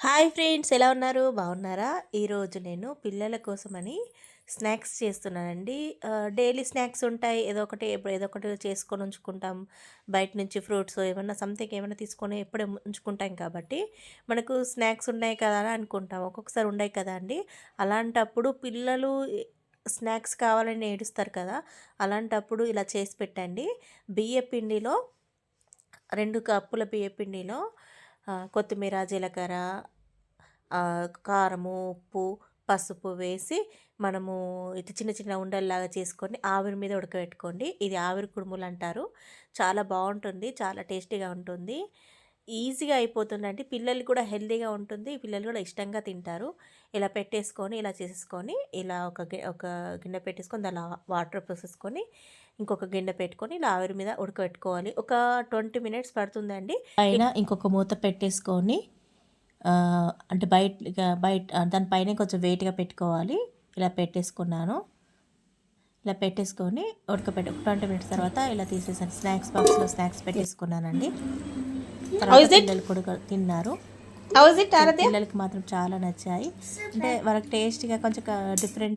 Hi friends, ఎలా ఉన్నారు? బాగున్నారా? ఈరోజు నేను పిల్లల కోసమని స్నాక్స్ చేస్తున్నానండి. డైలీ స్నాక్స్ ఉంటాయి. ఏదో ఒకటి ఎప్పుడు ఏదో ఒకటి చేసుకొని ఉంచుకుంటాం. బయట నుంచి ఫ్రూట్స్ ఏమన్నా సంథింగ్ ఏమన్నా తీసుకొని ఎప్పుడే ఉంచుకుంటాం కాబట్టి మనకు స్నాక్స్ ఉన్నాయి కదా అని అనుకుంటాం. ఒక్కొక్కసారి ఉండయి కదా అండి. అలాంటప్పుడు పిల్లలు స్నాక్స్ కావాలని ఏడుస్తారు కదా. అలాంటప్పుడు ఇలా చేసి పెట్టండి. బియ్య పిండిలో 2 కప్పుల బియ్య పిండిలో కొత్తిమీర, జీలకర్ర, కారము, ఉప్పు, పసుపు వేసి మనము ఇట్లా చిన్న చిన్న ఉండల్లాగా చేసుకొని ఆవిరి మీద ఉడకబెట్టుకోండి. ఇది ఆవిరి కుడుములు అంటారు. చాలా బాగుంటుంది, చాలా టేస్టీగా ఉంటుంది, ఈజీగా అయిపోతుందండి. పిల్లలు కూడా హెల్తీగా ఉంటుంది, పిల్లలు కూడా ఇష్టంగా తింటారు. ఇలా పెట్టేసుకొని ఇలా చేసేసుకొని ఇలా ఒక గిన్నె పెట్టేసుకొని దానిలో వాటర్ పోసేసుకొని ఇంకొక గిన్నె పెట్టుకొని ఇలా ఆవిరి మీద ఉడకబెట్టుకోవాలి. ఒక 20 మినిట్స్ పడుతుందండి. అయినా ఇంకొక మూత పెట్టేసుకొని అంటే బయట దానిపైనే కొంచెం వెయిట్గా పెట్టుకోవాలి. ఇలా పెట్టేసుకున్నాను. ఇలా పెట్టేసుకొని ఉడకబెట్టి 20 మినిట్స్ తర్వాత ఇలా తీసేసాను. స్నాక్స్ బాక్స్లో స్నాక్స్ పెట్టేసుకున్నానండి. తర్వాత పిల్లలు కూడా తిన్నారు. పిల్లలకి మాత్రం చాలా నచ్చాయి. అంటే వాళ్ళకి టేస్ట్గా కొంచెం డిఫరెంట్